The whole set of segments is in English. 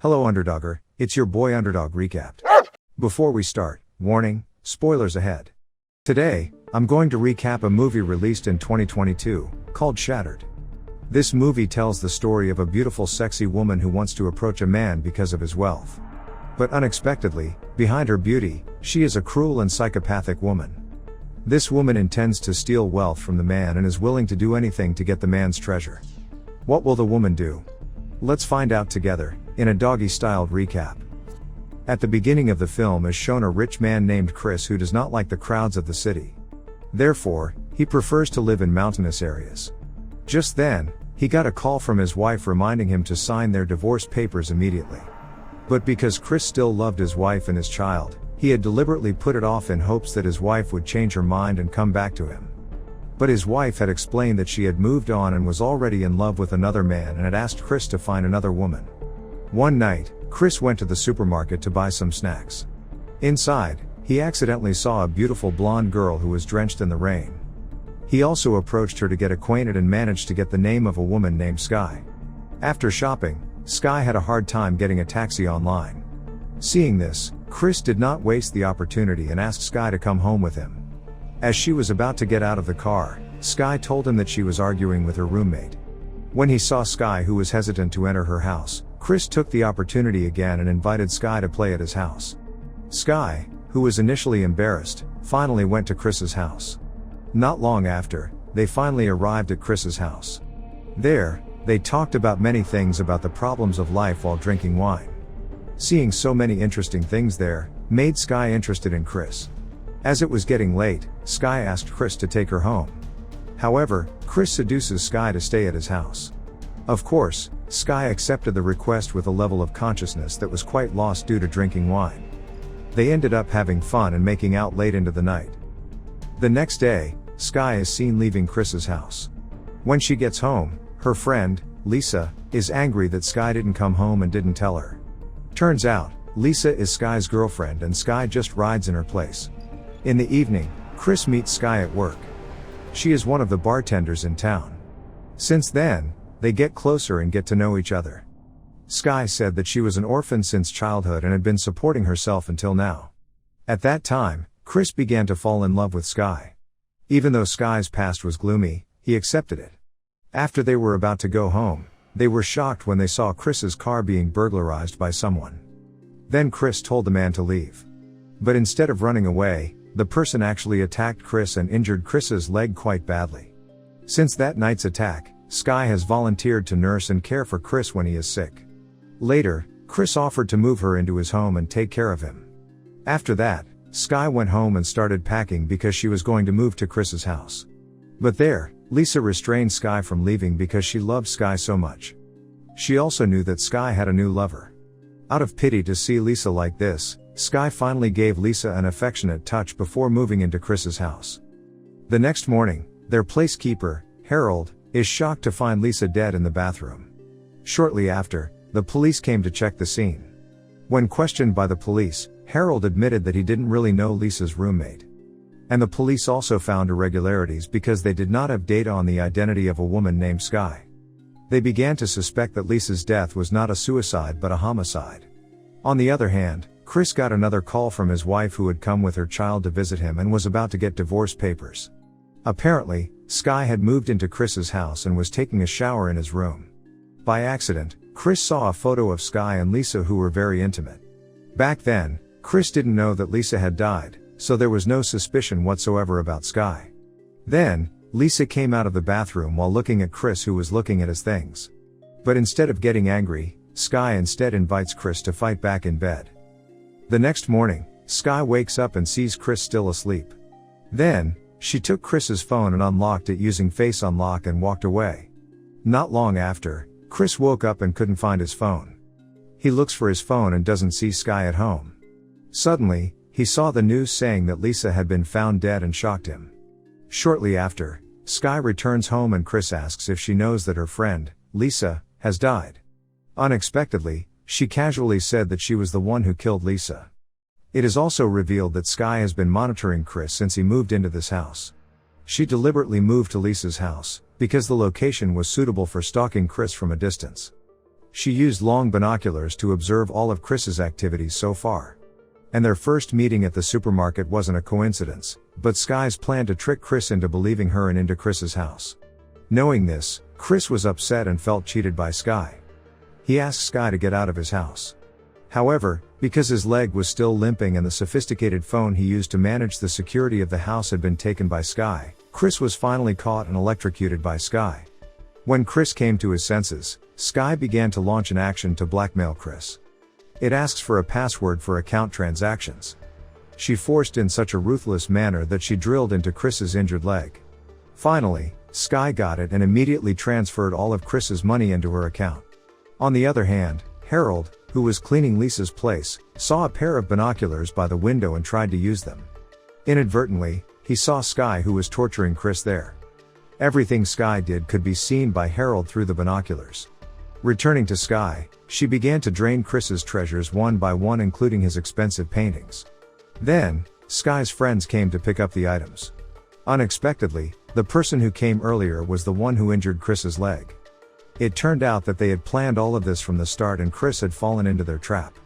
Hello Underdogger, it's your boy Underdog Recapped. Before we start, warning, spoilers ahead. Today, I'm going to recap a movie released in 2022, called Shattered. This movie tells the story of a beautiful sexy woman who wants to approach a man because of his wealth. But unexpectedly, behind her beauty, she is a cruel and psychopathic woman. This woman intends to steal wealth from the man and is willing to do anything to get the man's treasure. What will the woman do? Let's find out together, in a doggy-styled recap. At the beginning of the film is shown a rich man named Chris who does not like the crowds of the city. Therefore, he prefers to live in mountainous areas. Just then, he got a call from his wife reminding him to sign their divorce papers immediately. But because Chris still loved his wife and his child, he had deliberately put it off in hopes that his wife would change her mind and come back to him. But his wife had explained that she had moved on and was already in love with another man and had asked Chris to find another woman. One night, Chris went to the supermarket to buy some snacks. Inside, he accidentally saw a beautiful blonde girl who was drenched in the rain. He also approached her to get acquainted and managed to get the name of a woman named Sky. After shopping, Sky had a hard time getting a taxi online. Seeing this, Chris did not waste the opportunity and asked Sky to come home with him. As she was about to get out of the car, Sky told him that she was arguing with her roommate. When he saw Sky, who was hesitant to enter her house, Chris took the opportunity again and invited Sky to play at his house. Sky, who was initially embarrassed, finally went to Chris's house. Not long after, they finally arrived at Chris's house. There, they talked about many things about the problems of life while drinking wine. Seeing so many interesting things there, made Sky interested in Chris. As it was getting late, Sky asked Chris to take her home. However, Chris seduces Sky to stay at his house. Of course, Sky accepted the request with a level of consciousness that was quite lost due to drinking wine. They ended up having fun and making out late into the night. The next day, Sky is seen leaving Chris's house. When she gets home, her friend, Lisa, is angry that Sky didn't come home and didn't tell her. Turns out, Lisa is Sky's girlfriend and Sky just rides in her place. In the evening, Chris meets Sky at work. She is one of the bartenders in town. Since then, they get closer and get to know each other. Sky said that she was an orphan since childhood and had been supporting herself until now. At that time, Chris began to fall in love with Sky. Even though Sky's past was gloomy, he accepted it. After they were about to go home, they were shocked when they saw Chris's car being burglarized by someone. Then Chris told the man to leave. But instead of running away, the person actually attacked Chris and injured Chris's leg quite badly. Since that night's attack, Sky has volunteered to nurse and care for Chris when he is sick. Later, Chris offered to move her into his home and take care of him. After that, Sky went home and started packing because she was going to move to Chris's house. But there, Lisa restrained Sky from leaving because she loved Sky so much. She also knew that Sky had a new lover. Out of pity to see Lisa like this, Sky finally gave Lisa an affectionate touch before moving into Chris's house. The next morning, their placekeeper, Harold, is shocked to find Lisa dead in the bathroom. Shortly after, the police came to check the scene. When questioned by the police, Harold admitted that he didn't really know Lisa's roommate. And the police also found irregularities because they did not have data on the identity of a woman named Sky. They began to suspect that Lisa's death was not a suicide but a homicide. On the other hand, Chris got another call from his wife who had come with her child to visit him and was about to get divorce papers. Apparently, Sky had moved into Chris's house and was taking a shower in his room. By accident, Chris saw a photo of Sky and Lisa who were very intimate. Back then, Chris didn't know that Lisa had died, so there was no suspicion whatsoever about Sky. Then, Lisa came out of the bathroom while looking at Chris who was looking at his things. But instead of getting angry, Sky instead invites Chris to fight back in bed. The next morning, Sky wakes up and sees Chris still asleep. Then, she took Chris's phone and unlocked it using Face Unlock and walked away. Not long after, Chris woke up and couldn't find his phone. He looks for his phone and doesn't see Sky at home. Suddenly, he saw the news saying that Lisa had been found dead and shocked him. Shortly after, Sky returns home and Chris asks if she knows that her friend, Lisa, has died. Unexpectedly, she casually said that she was the one who killed Lisa. It is also revealed that Sky has been monitoring Chris since he moved into this house. She deliberately moved to Lisa's house, because the location was suitable for stalking Chris from a distance. She used long binoculars to observe all of Chris's activities so far. And their first meeting at the supermarket wasn't a coincidence, but Sky's plan to trick Chris into believing her and into Chris's house. Knowing this, Chris was upset and felt cheated by Sky. He asked Sky to get out of his house. However, because his leg was still limping and the sophisticated phone he used to manage the security of the house had been taken by Sky, Chris was finally caught and electrocuted by Sky. When Chris came to his senses, Sky began to launch an action to blackmail Chris. It asks for a password for account transactions. She forced in such a ruthless manner that she drilled into Chris's injured leg. Finally, Sky got it and immediately transferred all of Chris's money into her account. On the other hand, Harold, who was cleaning Lisa's place, saw a pair of binoculars by the window and tried to use them. Inadvertently, he saw Sky, who was torturing Chris there. Everything Sky did could be seen by Harold through the binoculars. Returning to Sky, she began to drain Chris's treasures one by one, including his expensive paintings. Then, Sky's friends came to pick up the items. Unexpectedly, the person who came earlier was the one who injured Chris's leg. It turned out that they had planned all of this from the start and Chris had fallen into their trap.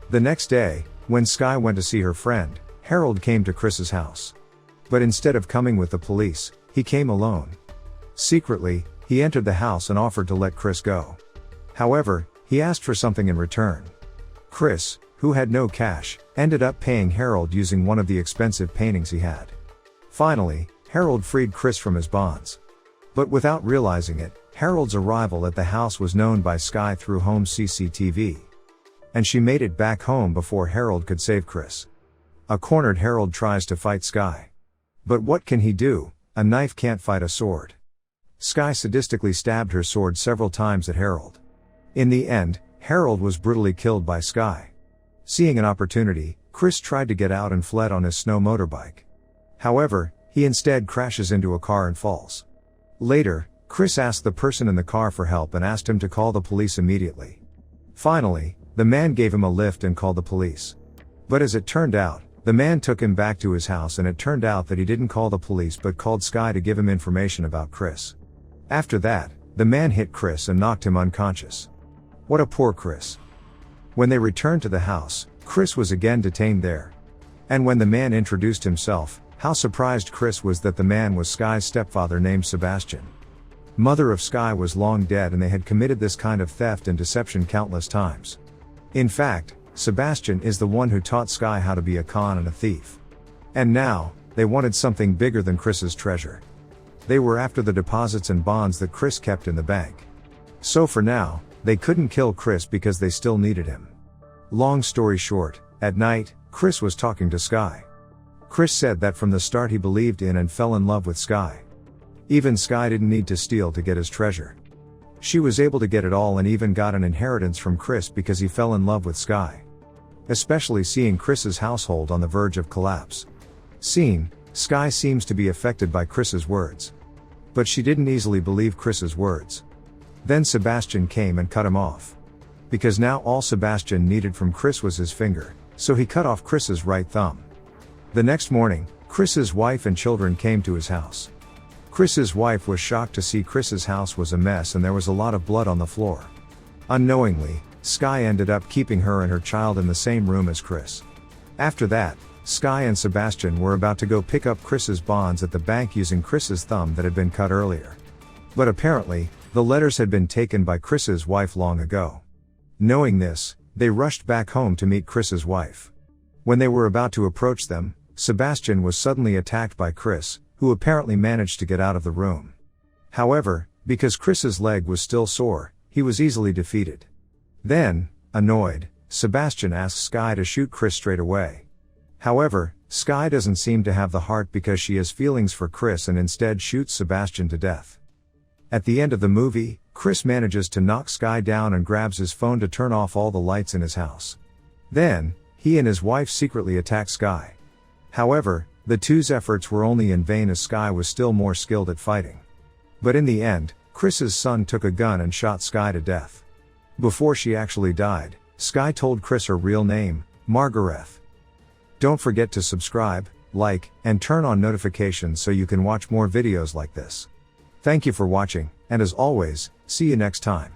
The next day, when Sky went to see her friend, Harold came to Chris's house. But instead of coming with the police, he came alone. Secretly, he entered the house and offered to let Chris go. However, he asked for something in return. Chris, who had no cash, ended up paying Harold using one of the expensive paintings he had. Finally, Harold freed Chris from his bonds. But without realizing it, Harold's arrival at the house was known by Sky through home CCTV. And she made it back home before Harold could save Chris. A cornered Harold tries to fight Sky. But what can he do? A knife can't fight a sword. Sky sadistically stabbed her sword several times at Harold. In the end, Harold was brutally killed by Sky. Seeing an opportunity, Chris tried to get out and fled on his snow motorbike. However, he instead crashes into a car and falls. Later, Chris asked the person in the car for help and asked him to call the police immediately. Finally, the man gave him a lift and called the police. But as it turned out, the man took him back to his house and it turned out that he didn't call the police but called Sky to give him information about Chris. After that, the man hit Chris and knocked him unconscious. What a poor Chris. When they returned to the house, Chris was again detained there. And when the man introduced himself, how surprised Chris was that the man was Sky's stepfather named Sebastian. Mother of Sky was long dead and they had committed this kind of theft and deception countless times. In fact, Sebastian is the one who taught Sky how to be a con and a thief. And now, they wanted something bigger than Chris's treasure. They were after the deposits and bonds that Chris kept in the bank. So for now, they couldn't kill Chris because they still needed him. Long story short, at night, Chris was talking to Sky. Chris said that from the start he believed in and fell in love with Sky. Even Sky didn't need to steal to get his treasure. She was able to get it all and even got an inheritance from Chris because he fell in love with Sky. Especially seeing Chris's household on the verge of collapse. Sky seems to be affected by Chris's words. But she didn't easily believe Chris's words. Then Sebastian came and cut him off. Because now all Sebastian needed from Chris was his finger, so he cut off Chris's right thumb. The next morning, Chris's wife and children came to his house. Chris's wife was shocked to see Chris's house was a mess and there was a lot of blood on the floor. Unknowingly, Sky ended up keeping her and her child in the same room as Chris. After that, Sky and Sebastian were about to go pick up Chris's bonds at the bank using Chris's thumb that had been cut earlier. But apparently, the letters had been taken by Chris's wife long ago. Knowing this, they rushed back home to meet Chris's wife. When they were about to approach them, Sebastian was suddenly attacked by Chris, who apparently managed to get out of the room. However, because Chris's leg was still sore, he was easily defeated. Then, annoyed, Sebastian asks Sky to shoot Chris straight away. However, Sky doesn't seem to have the heart because she has feelings for Chris and instead shoots Sebastian to death. At the end of the movie, Chris manages to knock Sky down and grabs his phone to turn off all the lights in his house. Then, he and his wife secretly attack Sky. However, the two's efforts were only in vain as Sky was still more skilled at fighting. But in the end, Chris's son took a gun and shot Sky to death. Before she actually died, Sky told Chris her real name, Margaret. Don't forget to subscribe, like, and turn on notifications so you can watch more videos like this. Thank you for watching, and as always, see you next time.